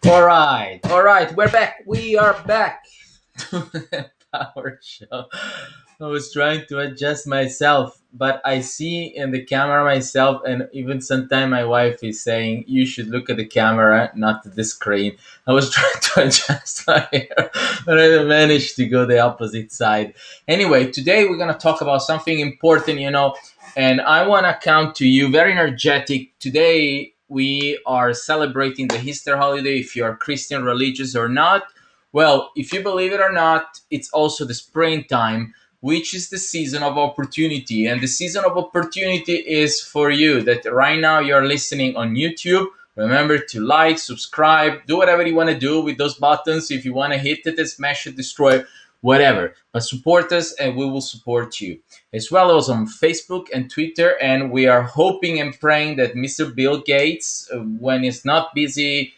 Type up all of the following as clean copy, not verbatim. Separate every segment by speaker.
Speaker 1: All right, we're back. We are back to the power show. I was trying to adjust myself, but I see in the camera myself, and even sometimes my wife is saying, "You should look at the camera, not at the screen." I was trying to adjust my hair, but I managed to go the opposite side. Anyway, today we're going to talk about something important, and I want to count to you very energetic. Today we are celebrating the Easter holiday. If you are Christian, religious or not, well, if you believe it or not, it's also the springtime, which is the season of opportunity. And the season of opportunity is for you that right now you're listening on YouTube. Remember to like, subscribe, do whatever you want to do with those buttons. If you want to hit it, smash it, destroy it, whatever. But support us and we will support you. As well as on Facebook and Twitter. And we are hoping and praying that Mr. Bill Gates, when he's not busy,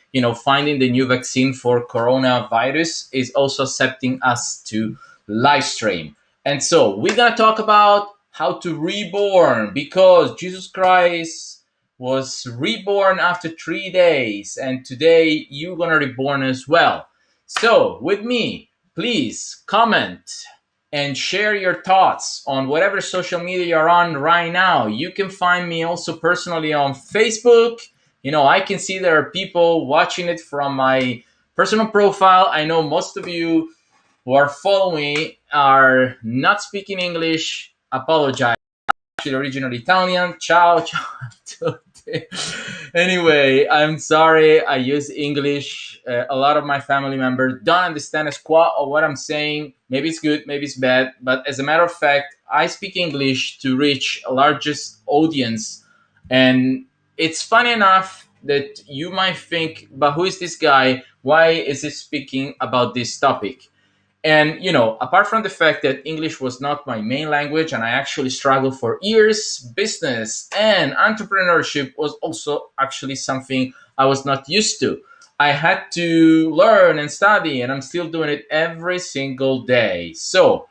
Speaker 1: finding the new vaccine for coronavirus, is also accepting us to live stream. And so we're going to talk about how to reborn because Jesus Christ was reborn after 3 days. And today you're going to reborn as well. So with me, please comment and share your thoughts on whatever social media you're on right now. You can find me also personally on Facebook. I can see there are people watching it from my personal profile. I know most of you who are following me are not speaking English. Apologize. Actually, originally Italian. Ciao, ciao. Anyway, I'm sorry. I use English. A lot of my family members don't understand a squat of what I'm saying. Maybe it's good, maybe it's bad. But as a matter of fact, I speak English to reach a largest audience. And it's funny enough that you might think, but who is this guy? Why is he speaking about this topic? And, apart from the fact that English was not my main language and I actually struggled for years, business and entrepreneurship was also actually something I was not used to. I had to learn and study, and I'm still doing it every single day. So,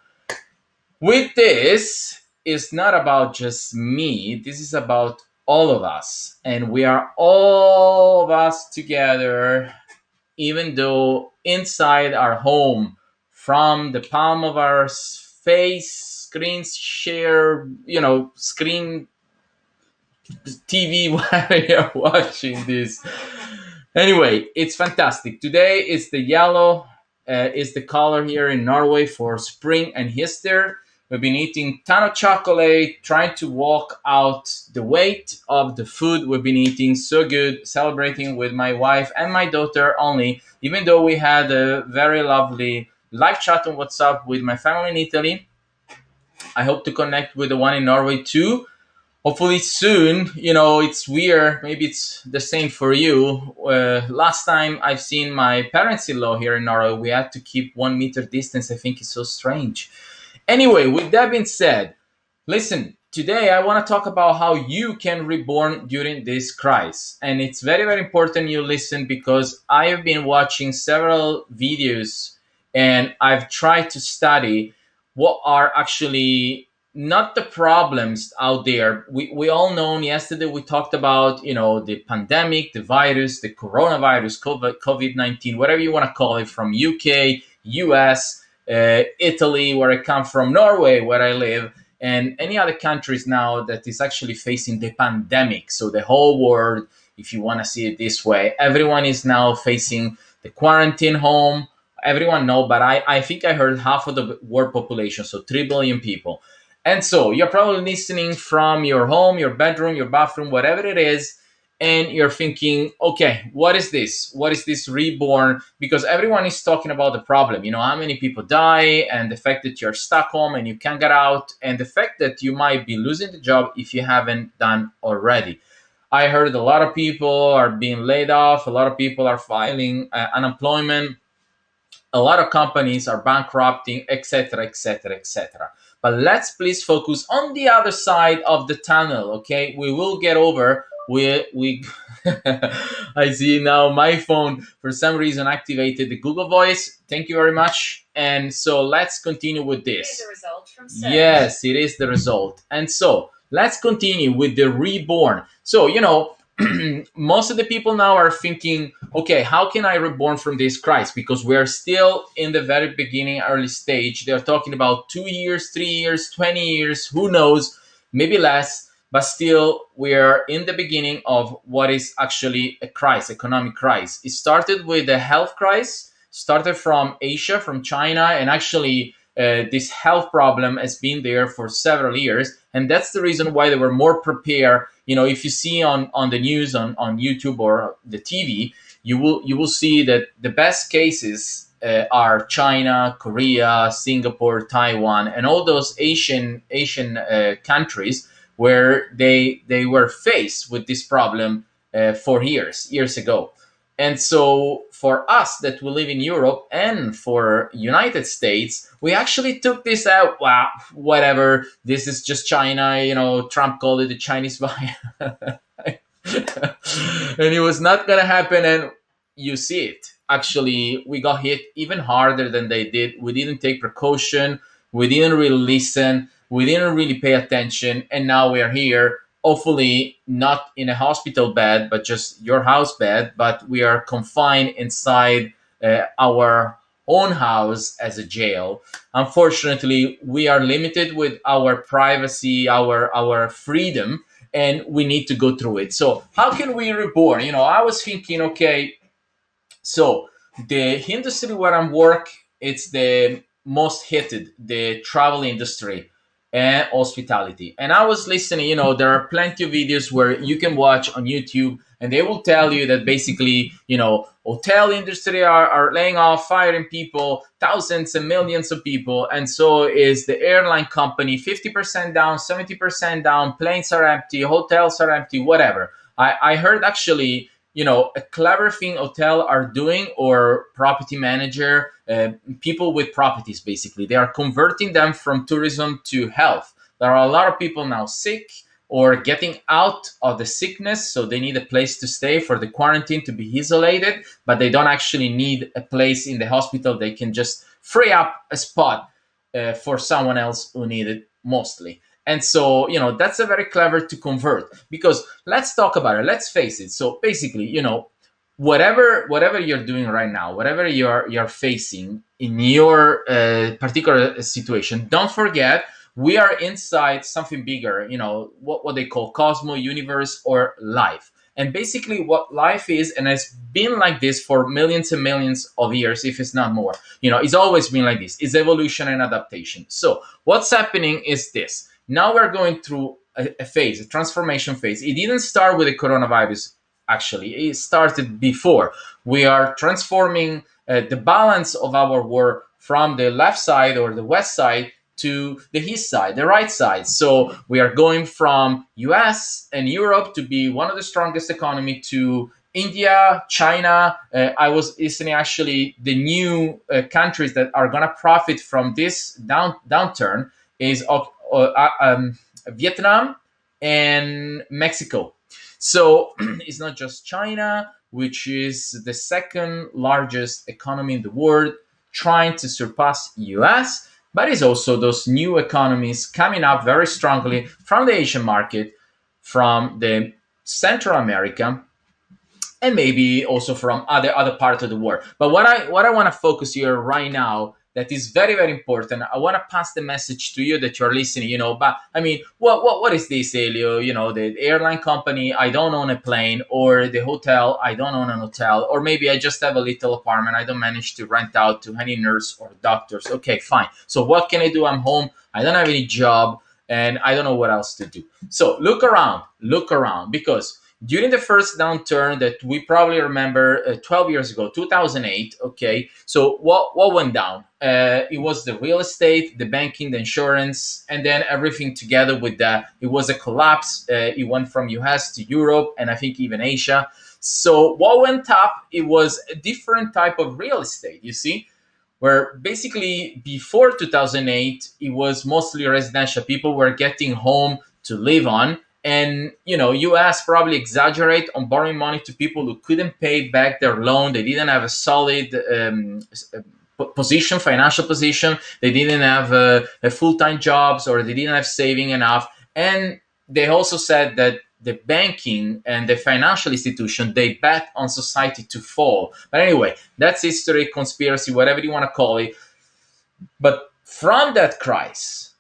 Speaker 1: with this, it's not about just me, this is about all of us. And we are all of us together, even though inside our home, from the palm of our face, screen share, screen TV while you're watching this. Anyway, it's fantastic. Today is the yellow, is the color here in Norway for spring and Easter. We've been eating ton of chocolate, trying to walk out the weight of the food we've been eating. So good, celebrating with my wife and my daughter only, even though we had a very lovely live chat on WhatsApp with my family in Italy. I hope to connect with the one in Norway too. Hopefully soon. It's weird. Maybe it's the same for you. Last time I've seen my parents-in-law here in Norway, we had to keep 1 meter distance. I think it's so strange. Anyway, with that being said, listen, today I want to talk about how you can reborn during this crisis. And it's very, very important you listen because I have been watching several videos and I've tried to study what are actually not the problems out there. We all know yesterday we talked about, the pandemic, the virus, the coronavirus, COVID-19, whatever you want to call it, from UK, US, Italy, where I come from, Norway, where I live, and any other countries now that is actually facing the pandemic. So the whole world, if you want to see it this way, everyone is now facing the quarantine home. Everyone know, but I think I heard half of the world population, so 3 billion people. And so you're probably listening from your home, your bedroom, your bathroom, whatever it is, and you're thinking, okay, what is this? What is this reborn? Because everyone is talking about the problem. How many people die, and the fact that you're stuck home and you can't get out, and the fact that you might be losing the job if you haven't done already. I heard a lot of people are being laid off. A lot of people are filing unemployment. A lot of companies are bankrupting, etc., etc., etc. But let's please focus on the other side of the tunnel. Okay, we will get over. We I see now my phone for some reason activated the Google Voice. Thank you very much. And so let's continue with this. It is the result from search. Yes, it is the result. And so let's continue with the reborn. So most of the people now are thinking, okay, how can I reborn from this crisis? Because we're still in the very beginning, early stage. They're talking about 2 years, 3 years, 20 years, who knows, maybe less, but still we're in the beginning of what is actually a crisis, economic crisis. It started with a health crisis, started from Asia, from China, and actually this health problem has been there for several years, and that's the reason why they were more prepared. If you see on the news, on YouTube or the TV, you will see that the best cases are China, Korea, Singapore, Taiwan, and all those Asian countries where they were faced with this problem for years ago. And so for us that we live in Europe and for United States, we actually took this out. Wow, whatever. This is just China. Trump called it the Chinese virus, and it was not gonna happen. And you see it. Actually, we got hit even harder than they did. We didn't take precaution. We didn't really listen. We didn't really pay attention, and now we are here, hopefully not in a hospital bed, but just your house bed, but we are confined inside our own house as a jail. Unfortunately, we are limited with our privacy, our freedom, and we need to go through it. So how can we reborn? I was thinking, okay, so the industry where I'm work, it's the most hated, the travel industry and hospitality. And I was listening, there are plenty of videos where you can watch on YouTube, and they will tell you that basically, hotel industry are laying off, firing people, thousands and millions of people. And so is the airline company, 50% down, 70% down, planes are empty, hotels are empty, whatever. I heard actually, a clever thing hotel are doing, or property manager, people with properties, basically they are converting them from tourism to health. There are a lot of people now sick or getting out of the sickness, so they need a place to stay for the quarantine to be isolated, but they don't actually need a place in the hospital. They can just free up a spot for someone else who need it mostly. And so, that's a very clever to convert, because let's talk about it. Let's face it. So basically, whatever you're doing right now, whatever you're facing in your particular situation, don't forget we are inside something bigger. What they call cosmo, universe, or life. And basically, what life is, and it's been like this for millions and millions of years, if it's not more. It's always been like this. It's evolution and adaptation. So what's happening is this. Now we're going through a phase, a transformation phase. It didn't start with the coronavirus, actually. It started before. We are transforming the balance of our world from the left side or the west side to the east side, the right side. So we are going from US and Europe to be one of the strongest economy to India, China. I was listening actually the new countries that are going to profit from this downturn is Vietnam and Mexico. So it's not just China, which is the second largest economy in the world, trying to surpass US, but it's also those new economies coming up very strongly from the Asian market, from the Central America, and maybe also from other parts of the world. But what I want to focus here right now, that is very, very important. I want to pass the message to you that you're listening. But I mean, what is this, Elio? The airline company, I don't own a plane, or the hotel, I don't own an hotel, or maybe I just have a little apartment. I don't manage to rent out to any nurse or doctors. Okay, fine. So what can I do? I'm home. I don't have any job, and I don't know what else to do. So look around, because during the first downturn that we probably remember 12 years ago, 2008, okay, so what went down? It was the real estate, the banking, the insurance, and then everything together with that. It was a collapse. It went from US to Europe, and I think even Asia. So what went up? It was a different type of real estate, you see, where basically before 2008, it was mostly residential. People were getting home to live on. And, US probably exaggerate on borrowing money to people who couldn't pay back their loan. They didn't have a solid financial position. They didn't have a full-time jobs, or they didn't have saving enough. And they also said that the banking and the financial institution, they bet on society to fall. But anyway, that's history, conspiracy, whatever you want to call it. But from that crisis,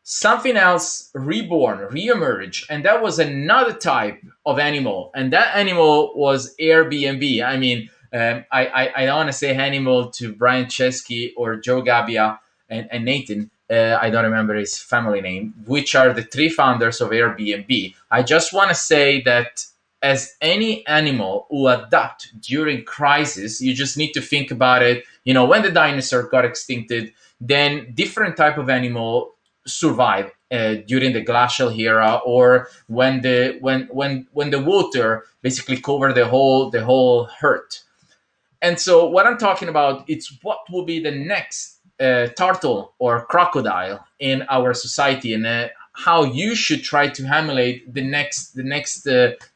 Speaker 1: something else reborn, reemerge, and that was another type of animal, and that animal was Airbnb. I mean, I don't want to say animal to Brian Chesky or Joe Gabbia and Nathan. I don't remember his family name, which are the three founders of Airbnb. I just want to say that as any animal who adapt during crisis, you just need to think about it. You know, when the dinosaur got extincted, then different type of animal survive during the glacial era, or when the water basically covered the whole earth. And so what I'm talking about, it's what will be the next turtle or crocodile in our society, and how you should try to emulate the next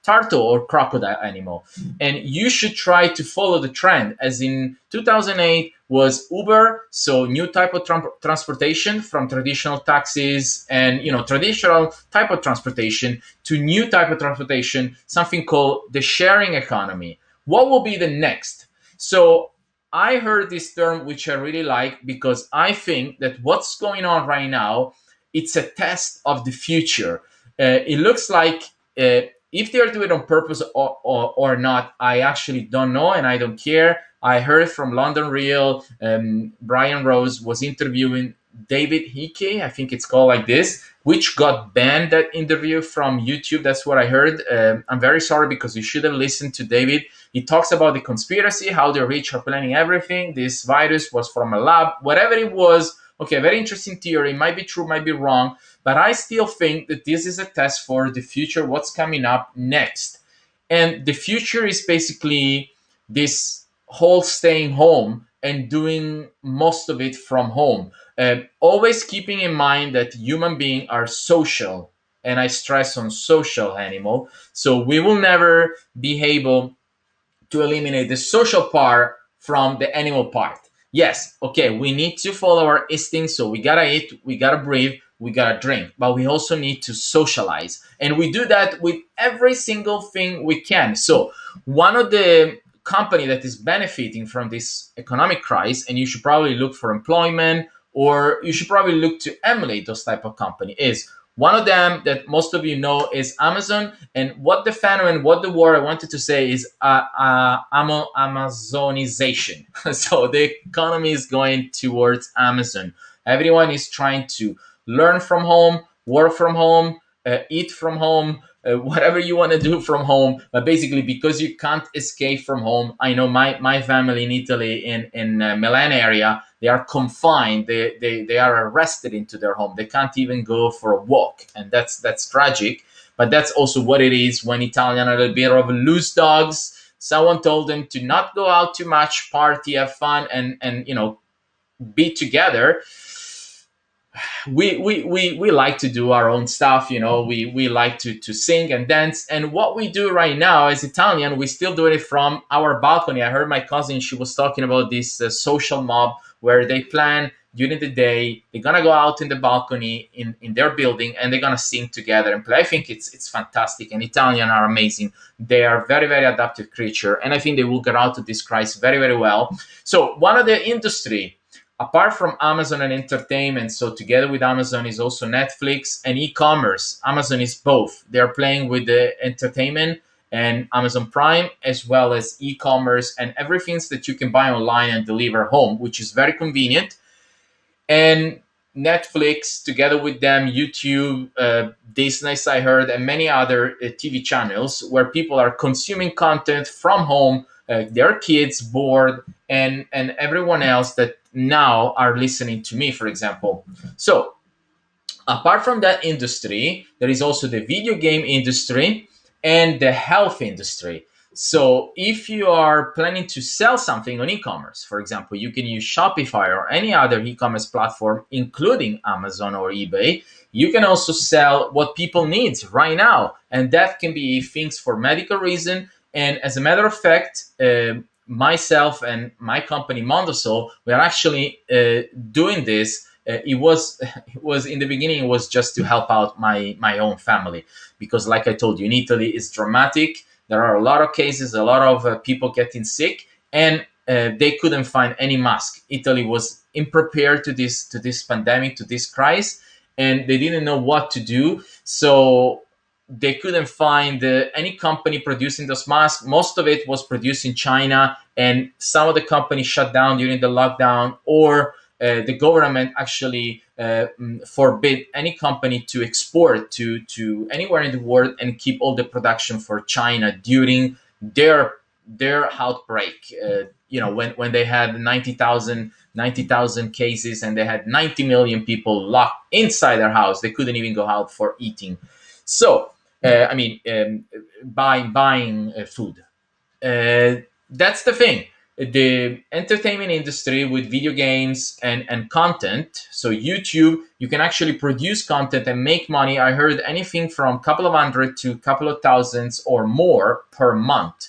Speaker 1: turtle or crocodile animal. And you should try to follow the trend, as in 2008 was Uber, so new type of transportation, from traditional taxis and traditional type of transportation to new type of transportation, something called the sharing economy. What will be the next? So I heard this term, which I really like, because I think that what's going on right now, it's a test of the future. It looks like if they're doing it on purpose or not, I actually don't know, and I don't care. I heard from London Real, Brian Rose was interviewing David Hickey, I think it's called like this, which got banned, that interview, from YouTube. That's what I heard. I'm very sorry, because you should have listened to David. He talks about the conspiracy, how the rich are planning everything. This virus was from a lab, whatever it was. Okay, very interesting theory. Might be true, might be wrong. But I still think that this is a test for the future, what's coming up next. And the future is basically this whole staying home and doing most of it from home. Always keeping in mind that human beings are social, and I stress on social animal. So we will never be able to eliminate the social part from the animal part. Yes, okay, we need to follow our instincts. So we gotta eat, we gotta breathe, we gotta drink, but we also need to socialize. And we do that with every single thing we can. So one of the company that is benefiting from this economic crisis, and you should probably look for employment, or you should probably look to emulate those type of company, is one of them that most of you know is Amazon. And what the phenomenon, what the word I wanted to say is Amazonization. So the economy is going towards Amazon. Everyone is trying to learn from home, work from home, eat from home, whatever you want to do from home. But basically, because you can't escape from home, I know my family in Italy, in Milan area, they are confined. They are arrested into their home. They can't even go for a walk, and that's tragic. But that's also what it is when Italian are a little bit of loose dogs. Someone told them to not go out too much, party, have fun, and be together. We like to do our own stuff. We like to sing and dance. And what we do right now as Italian, we still do it from our balcony. I heard my cousin, she was talking about this social mob, where they plan during the day, they're gonna go out in the balcony in their building, and they're gonna sing together and play. I think it's fantastic, and Italian are amazing. They are very, very adaptive creature, and I think they will get out of this crisis very, very well. So one of the industry, apart from Amazon and entertainment, so together with Amazon is also Netflix and e-commerce. Amazon is both. They're playing with the entertainment and Amazon Prime, as well as e-commerce and everything that you can buy online and deliver home, which is very convenient. And Netflix, together with them, YouTube, Disney, I heard, and many other TV channels, where people are consuming content from home, their kids bored, and everyone else that now are listening to me, for example. So apart from that industry, there is also the video game industry and the health industry. So if you are planning to sell something on e-commerce, for example, you can use Shopify or any other e-commerce platform, including Amazon or eBay. You can also sell what people need right now, and that can be things for medical reason. And as a matter of fact, myself and my company Mondosol, we are actually doing this it was in the beginning, it was just to help out my own family, because like I told you, in Italy it's dramatic. There are a lot of cases, a lot of people getting sick, and they couldn't find any mask. Italy was unprepared to this pandemic, to this crisis, and they didn't know what to do. So they couldn't find any company producing those masks. Most of it was produced in China, and some of the companies shut down during the lockdown, or the government actually forbid any company to export to anywhere in the world and keep all the production for China during their outbreak. When they had 90,000 cases, and they had 90 million people locked inside their house. They couldn't even go out for eating. So, buying food. That's the thing. The entertainment industry with video games and content. So YouTube, you can actually produce content and make money. I heard anything from a couple of hundred to a couple of thousands or more per month.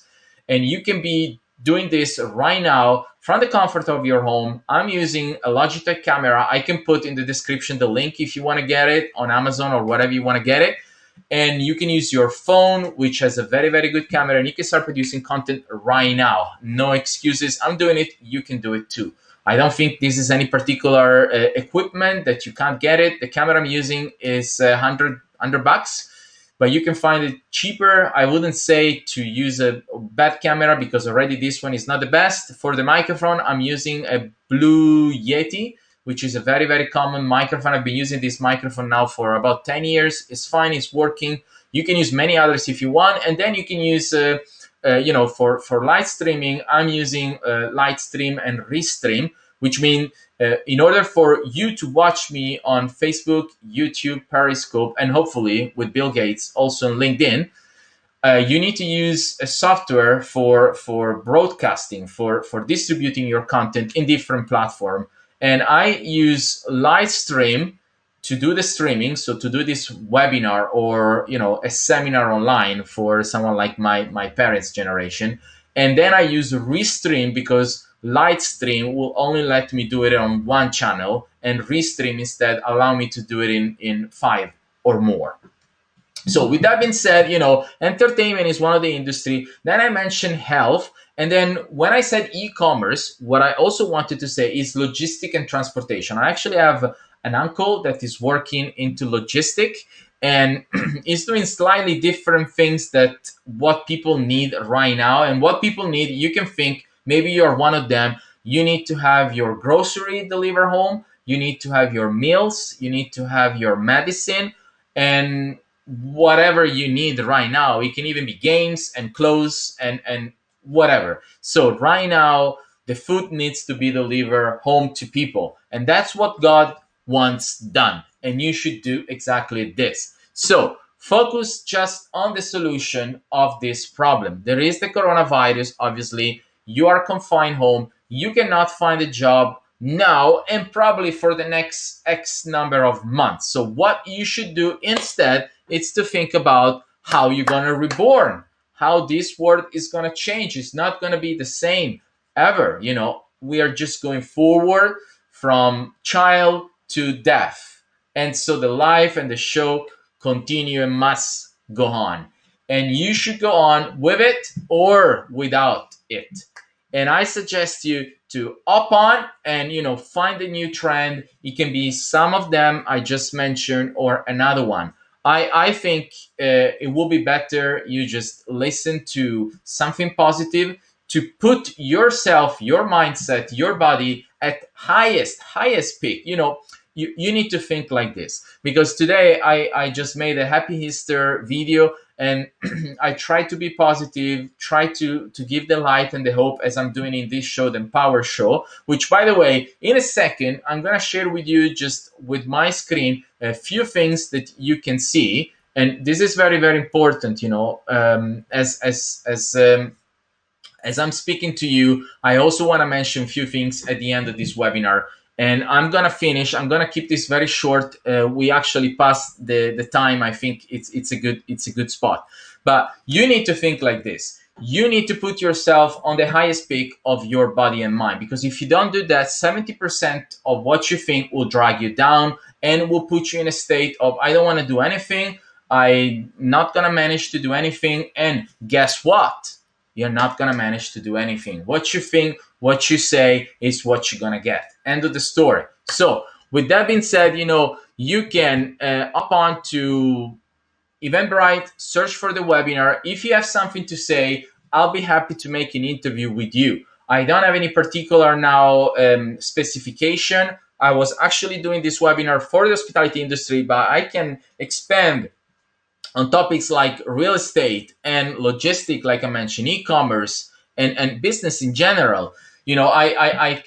Speaker 1: And you can be doing this right now from the comfort of your home. I'm using a Logitech camera. I can put in the description the link if you want to get it on Amazon or whatever you want to get it. And you can use your phone, which has a very, very good camera, and you can start producing content right now. No excuses. I'm doing it. You can do it too. I don't think this is any particular equipment that you can't get it. The camera I'm using is 100 bucks, but you can find it cheaper. I wouldn't say to use a bad camera, because already this one is not the best. For the microphone, I'm using a Blue Yeti, which is a very, very common microphone. I've been using this microphone now for about 10 years. It's fine, it's working. You can use many others if you want. And then you can use, for live streaming, I'm using live stream and restream, which means in order for you to watch me on Facebook, YouTube, Periscope, and hopefully with Bill Gates also on LinkedIn, you need to use a software for broadcasting, for distributing your content in different platforms. And I use Livestream to do the streaming, so to do this webinar or a seminar online for someone like my parents' generation. And then I use Restream, because Livestream will only let me do it on one channel, and Restream instead allow me to do it in 5 or more. So with that being said, entertainment is one of the industry. Then I mentioned health. And then when I said e-commerce, what I also wanted to say is logistic and transportation. I actually have an uncle that is working into logistic, and is doing slightly different things that what people need right now. And what people need, you can think, maybe you're one of them. You need to have your grocery delivered home. You need to have your meals. You need to have your medicine, and whatever you need right now. It can even be games and clothes and whatever. So right now, the food needs to be delivered home to people. And that's what God wants done. And you should do exactly this. So focus just on the solution of this problem. There is the coronavirus, obviously. You are confined home. You cannot find a job now and probably for the next X number of months. So what you should do instead is to think about how you're going to reborn, how this world is going to change. It's not going to be the same ever. We are just going forward from child to death. And so the life and the show continue and must go on. And you should go on with it or without it. And I suggest you to up on and find a new trend. It can be some of them I just mentioned or another one. I think it will be better you just listen to something positive to put yourself, your mindset, your body at highest peak. You need to think like this, because today I just made a happy Easter video, and I try to be positive, try to give the light and the hope, as I'm doing in this show, the Power Show, which, by the way, in a second, I'm going to share with you just with my screen a few things that you can see. And this is very, very important, as I'm speaking to you. I also want to mention a few things at the end of this webinar. And I'm going to keep this very short. We actually passed the time. I think it's a good spot. But you need to think like this. you need to put yourself on the highest peak of your body and mind, because if you don't do that, 70% of what you think will drag you down and will put you in a state of, I don't want to do anything, I'm not going to manage to do anything. And guess what? You're not going to manage to do anything. What you think, what you say is what you're going to get. End of the story. So with that being said, you can up on to Eventbrite, search for the webinar. If you have something to say, I'll be happy to make an interview with you. I don't have any particular now specification. I was actually doing this webinar for the hospitality industry, but I can expand on topics like real estate and logistic, like I mentioned, e-commerce and business in general. I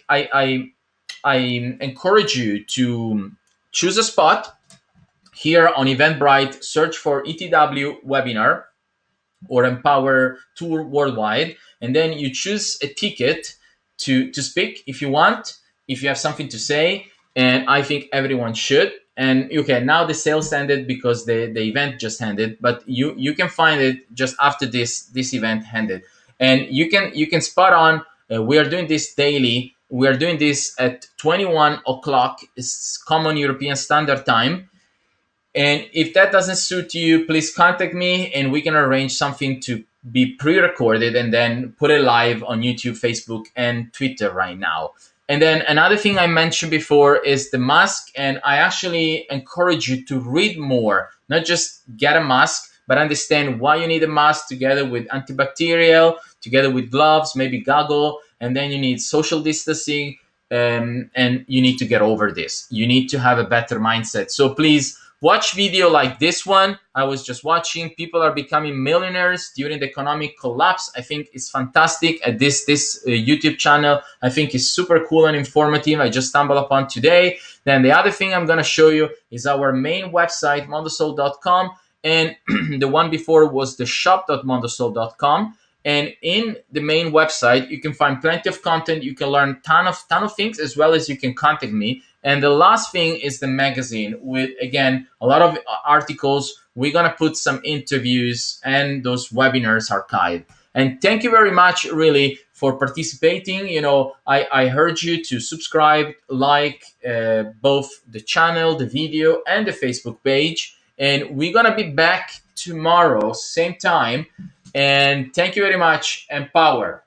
Speaker 1: encourage you to choose a spot here on Eventbrite, search for ETW webinar or Empower Tour Worldwide, and then you choose a ticket to speak if you want, if you have something to say, and I think everyone should. And okay, now the sales ended because the event just ended, but you can find it just after this event ended, and you can spot on. We are doing this daily. We are doing this at 21 o'clock, is Common European Standard Time. And if that doesn't suit you, please contact me and we can arrange something to be pre recorded and then put it live on YouTube, Facebook, and Twitter right now. And then another thing I mentioned before is the mask. And I actually encourage you to read more, not just get a mask, but understand why you need a mask together with antibacterial, together with gloves, maybe goggle, and then you need social distancing. And you need to get over this. You need to have a better mindset. So please, watch video like this one. I was just watching. People are becoming millionaires during the economic collapse. I think it's fantastic. This YouTube channel, I think, is super cool and informative. I just stumbled upon today. Then the other thing I'm going to show you is our main website, mondosol.com. And the one before was the shop.mondosol.com. And in the main website, you can find plenty of content. You can learn ton of things, as well as you can contact me. And the last thing is the magazine with, again, a lot of articles. We're going to put some interviews and those webinars archived. And thank you very much, really, for participating. I urge you to subscribe, like both the channel, the video, and the Facebook page. And we're going to be back tomorrow, same time. And thank you very much, and power.